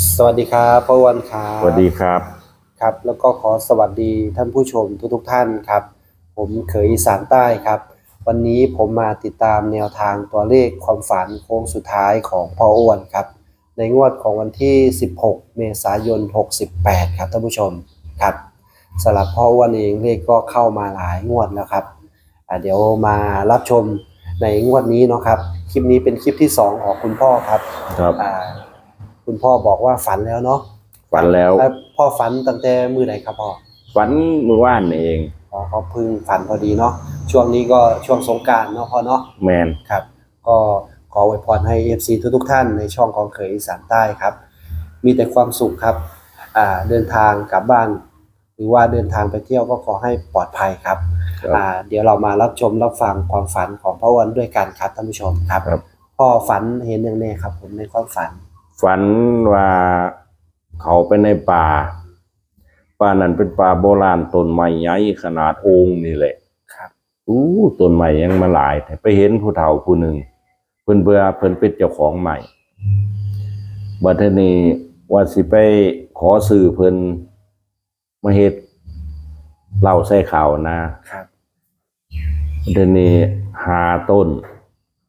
สวัสดีครับพ่อวันครัสวัสดีบครับครับแล้วก็ขอสวัสดีท่านผู้ชมทุกท่านครับผมเขยอีสานใต้ครับวันนี้ผมมาติดตามแนวทางตัวเลขความฝันโค้งสุดท้ายของพ่ออ้วนครับในงวดของวันที่16เมษายน68ครับท่านผู้ชมครับสำหรับพ่ออ้วนเองเลขก็เข้ามาหลายงวดแล้วครับเดี๋ยวมารับชมในงวดนี้เนาะครับคลิปนี้เป็นคลิปที่2ของคุณพ่อครับครับอ่า คุณพ่อบอกว่าฝันแล้วเนาะฝันแล้วพ่อฝันตั้งแต่มื้อไหนครับพ่อฝันเมื่อวานนี่เองอ๋อเขาเพิ่งฝันพอดีเนาะช่วงนี้ก็ช่วงสงกรานต์เนาะพ่อเนาะแมนครับก็ขออวยพรให้ FC ทุกท่านในช่องของเขยอีสานใต้ครับมีแต่ความสุขครับเดินทางกลับบ้านหรือว่าเดินทางไปเที่ยวก็ขอให้ปลอดภัยครับเดี๋ยวเรามารับชมรับฟังความฝันของพ่ออ้วนด้วยกันครับท่านผู้ชมครับพ่อฝันเห็นอย่างนี้ครับผมในความฝันฝันว่าเขาไปในป่านั้นเป็นป่าโบราณต้นไม้ใหญ่ขนาดโอ่งนี่แหละครับต้นไม้ยังมาหลายแต่ไปเห็นผู้เฒ่าผู้หนึ่งเพิ่นเป็นเจ้าของใหม่บัดนี้ว่าสิไปขอซื้อเพิ่นมาเฮ็ดเหล้าใส่ข้าวนะครับบัดนี้5 ต้น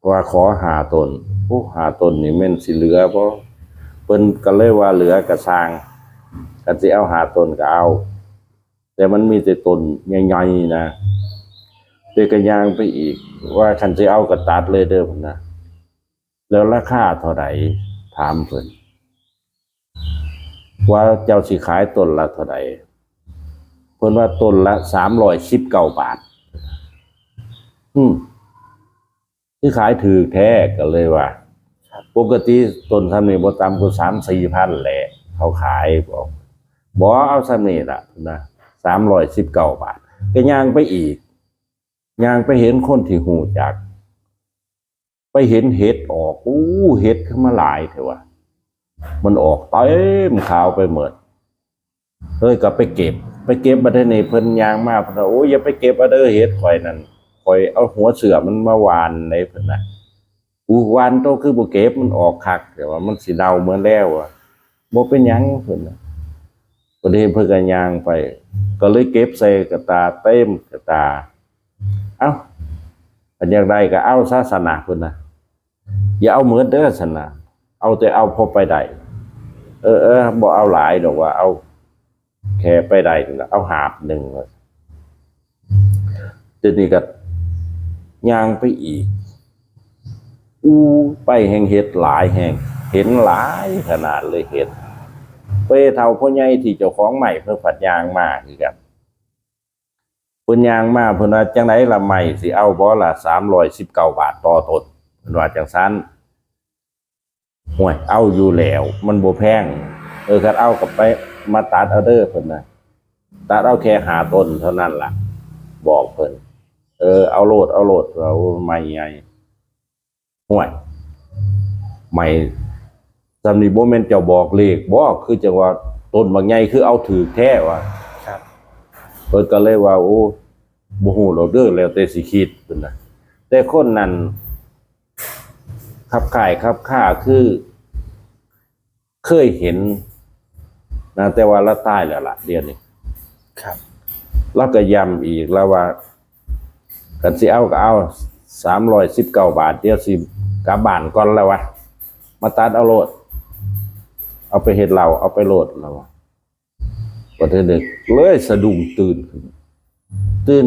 ว่าขอ5 ต้น5 ต้นนี่แม่นสิเหลือบ่เพิ่นก็เลยว่าเหลือกระสร้างก็สิเอา5 ต้นก็เอาแต่มันมีแต่ต้นใหญ่ๆนะเด็กก็ย่างไปอีกว่าคันสิเอาก็ตัดเลยเด้อพุ่นนะแล้วราคาเท่าใดถามเพิ่นว่าเจ้าสิขายต้นละเท่าใดเพิ่นว่าต้นละ319 บาทที่ขายถือแท้ก็เลยว่าปกติต้นทำนี่บ่ต่ำกว่า3-4 พันแหละเขาขายบอกเอาซ้ำนี่ล่ะนะ319 บาทก็ย่างไปอีกย่างไปเห็นคนที่หูจักไปเห็นเห็ดออกเห็ดขึ้นมาหลายเถอะวะมันออกเต็มขาวไปหมดเฮ้ยก็ไปเก็บบัดนี้เพิ่นย่างมาเพิ่นว่าโอ้ยอย่าไปเก็บเอาเด้อเห็ดข่อยนั่นข่อยเอาหัวเสือมันมาวานในเพิ่นน่ะวานโตคือบ่เก็บมันออกคักแต่ว่ามันสิเน่าเหมือนแล้วอ่ะบ่เป็นหยังเพิ่นน่ะประเดี๋ยวเพิ่นก็ย่างไปก็เลยเก็บใส่กระตาเต็มกระตาเอ้าอันอยากได้ก็เอาซะสนะเพิ่นน่ะอย่าเอาเหมือนเด้อสนะเอาแต่เอาพอไปได้บ่เอาหลายดอกว่าเอาแค่ไปได้เอาหาบหนึ่งทีนี้ก็ย่างไปอีกไปแห่งเห็ดหลายแห่งเห็นหลายขนาดเลยเห็ดไปเท่าพ่อใหญ่ที่เจ้าของใหม่เพิ่นผัดยางมาคือกันเพิ่นยางมาเพิ่นว่าจังได๋ล่ะใหม่สิเอาบ่ล่ะ319 บาทต่อต้นเพิ่นว่าจังซั่นห่วยเอาอยู่แล้วมันบ่แพงคันเอากลับไปมาตัดเอาเด้อเพิ่นน่ะตัดเอาแค่5 ต้นเท่านั้นล่ะบอกเพิ่นเอาโลดเอาใหม่ใหญ่ห่วยใหม่สำนี้บ่แม่นเจ้าบอกเลขบ่คือจังว่าต้นบางใหญ่คือเอาถือแท้ว่าครับเพิ่นก็เลยว่าโอ้บ่ฮู้ดอกเด้อแล้วแต่สิคิดเพิ่นน่ะแต่คนนั้นขับข่ายขับค่าคือเคยเห็นนะแต่ว่าละตายแล้วล่ะเดี๋ยวนี้ครับแล้วก็ย้ำอีกแล้วว่ากันสิเอาก็เอา319 บาทเดี๋ยวสิกลับบ้านก่อนแล้ววะมาตัดเอาโลดเอาไปเฮ็ดเหล้าเอาไปโลดแล้ววะบ่ทันได้เลยสะดุ้งตื่น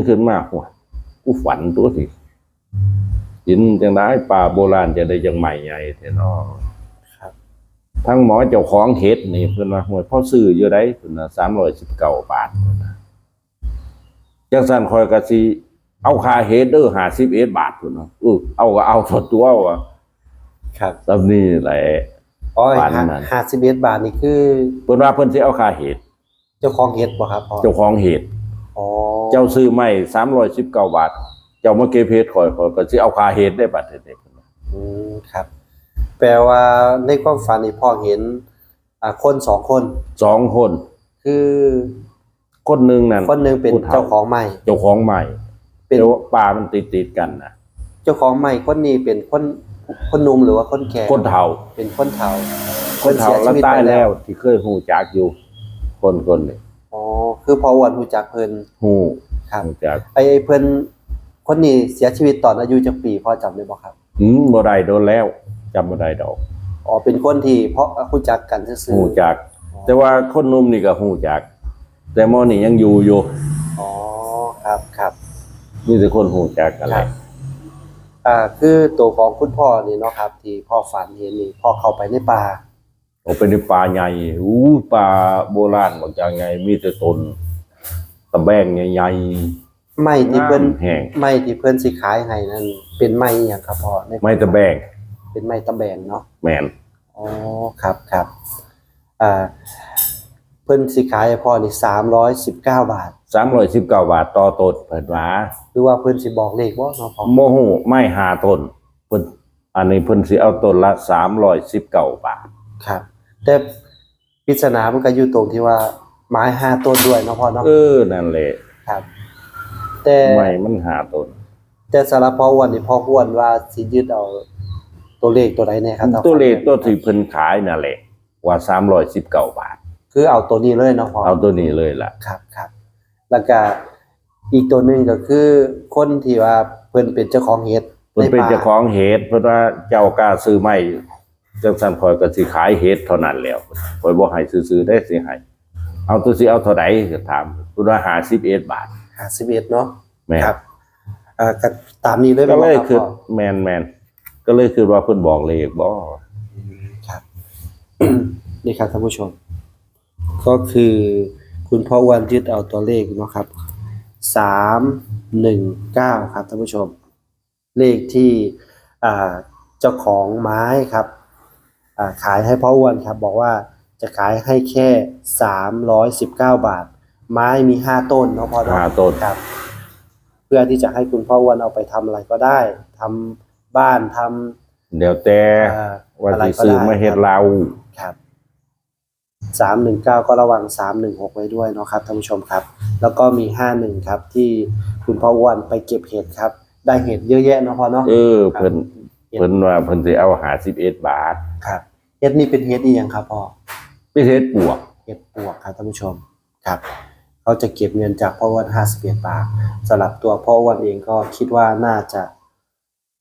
ขึ้นมาโหกูฝันตัวสิกินจังได๋ป่าโบราณจะได้จังใหม่ใหญ่แท้เนาะครับทั้งหมอเจ้าของเฮ็ดนี่เพิ่นว่าโหพอซื้ออยู่ได้เพิ่นน่ะ319 บาทจังซั่นข่อยก็สิเอาค่าเฮ็ดเด้อ51 บาทพุ่นเนาะเอาก็เอาสดตัวว่ะครับตำนี้แหละปันนั้น51 บาทนี่คือเพิ่นว่าเพิ่นสิเอาค่าเฮ็ดเจ้าของเฮ็ดบ่ครับพ่อเจ้าของเฮ็ดเจ้าซื้อไม้319 บาทเจ้ามาเก็บเฮ็ดข่อยก็สิเอาค่าเฮ็ดได้บัดนี้ครับแปลว่าในความฝันนี่พ่อเห็นคน2 คน2 คนคือคนนึงนั่นคนนึงเป็นเจ้าของใหม่เป็นป่ามันติดกันนะเจ้าของใหม่คนนี้เป็นคนหนุ่มหรือว่าคนแก่คนเฒ่าเป็นคนเฒ่า คนเฒ่าแล้วตายแล้วที่เคยฮู้จักอยู่คนนี่ อ๋อคือพออ้วนรู้จักเพิ่น ฮู้ ครับ ฮู้จัก ไอ้เพิ่นคนนี้เสียชีวิตตอนอายุจักปีพอจำได้บ่ครับ บ่ได้โดนแล้วจำบ่ได้ดอก อ๋อเป็นคนที่เพราะรู้จักกันซื่อ ฮู้จัก แต่ว่าคนหนุ่มนี่ก็ฮู้จัก แต่หมอนี่ยังอยู่ ๆอ๋อครับ มีแต่คนฮู้จักกันแหละ คือตัวของคุณพ่อนี่เนาะครับ ที่พ่อฝันเห็นนี่พ่อเข้าไปในป่า ออกไปในป่าใหญ่ป่าโบราณบางอย่างไงมีแต่ต้นตะแบงใหญ่ ไม้ที่เพิ่น แห้ง ไม้ที่เพิ่นสิขายให้นั่นเป็นไม้อิหยังครับพ่อใน ไม้ตะแบง เป็นไม้ตะแบงเนาะ แม่น อ๋อครับเพิ่นสิขายให้พ่อนี่319 บาท 319 บาทต่อต้นเพิ่นว่า หรือว่าเพิ่นสิบอกเลขบ่เนาะพ่อ โมโหไม้5ต้นเพิ่นอันนี้เพิ่นสิเอาต้นละ319 บาท ครับ แต่ปริศนามันก็อยู่ตรงที่ว่าไม้5ต้นด้วยเนาะพ่อเนาะ นั่นแหละ ครับ แต่ ไม้มัน5ต้น แต่สำหรับพ่ออ้วนนี่พ่ออ้วนว่าสิยึดเอาตัวเลขตัวใดแน่ครับ ตัวเลขตัวที่เพิ่นขายนั่นแหละว่า319 บาท คือเอาตัวนี้เลยเนาะพ่อ เอาตัวนี้เลยล่ะ ครับแล้วก็อีกตัวหนึงก็คือคนที่ว่าเพิ่นเป็นเจ้าของเฮ็ด เพิ่นเป็นเจ้าของเฮ็ดเพราะว่าเจ้ากล้าซื้อไม้จังซั่นข่อยก็สิขายเฮ็ดเท่านั้นแล้วข่อยบ่ให้ซื้อๆได้สิให้เอาตัวสิเอาเท่าใดก็ถามเพิ่นว่า51 บาท 51เนาะ แม่น ครับก็ตามนี้เลย ก็เลย บ่รับ คือ พ่อ แม่นก็เลยคือว่าเพิ่นบอกเลขบ่ ครับ นี่ครับท่านผู้ชม ก็คือคุณพ่ออ้วนยึดเอาตัวเลขเนาะครับ319ครับท่านผู้ชม เลขที่เจ้าของไม้ครับขายให้พ่ออ้วนครับ บอกว่าจะขายให้แค่319 บาท ไม้มี5ต้นเนาะพ่อเนาะ 5ต้น ครับ เพื่อที่จะให้คุณพ่ออ้วนเอาไปทำอะไรก็ได้ทำบ้านทำ เดี๋ยวแต่ ว่าสิซื้อมาเฮ็ดเรา ครับ319ก็ระวัง316ไว้ด้วยเนาะครับท่านผู้ชมครับ แล้วก็มี51ครับที่คุณพ่ออ้วนไปเก็บเห็ดครับ ได้เห็ดเยอะแยะเนาะพ่อเนาะ เพิ่นว่าเพิ่นสิเอา51 บาท ครับเห็ดนี่เป็นเห็ดอีหยังครับพ่อ เป็นเฮ็ดปวก เห็ดปวกครับท่านผู้ชมครับเขาจะเก็บเงินจากพ่ออ้วน51 บาทสำหรับตัวพ่ออ้วนเองก็คิดว่าน่าจะ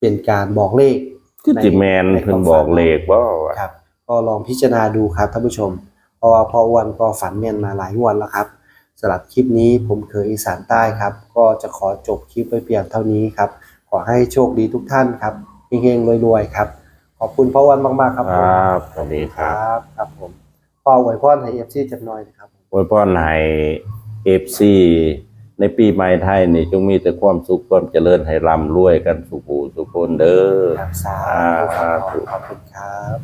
เป็นการบอกเลข คือจิแมนเพิ่นบอกเลขบ่ว่า ครับก็ลองพิจารณาดูครับท่านผู้ชม เพราะว่าพ่ออ้วนก็ฝันแม่นมาหลายงวดแล้วครับสำหรับคลิปนี้ผมเคยอีสานใต้ครับก็จะขอจบคลิปไว้เพียงเท่านี้ครับขอให้โชคดีทุกท่านครับเฮงๆรวยๆครับขอบคุณพ่ออ้วนมากๆครับ ค ผม รับสวัสดีค ครับ ครับผมพ่ออวยพรให้ FC จักหน่อยนะครับ อวยพรให้ FC ในปีใหม่ไทยนี่จงมีแต่ความสุขความเจริญให้ร่ำรวยกันสุขหูสุขคนเด้อ ครับสาธุครับขอบคุณครับ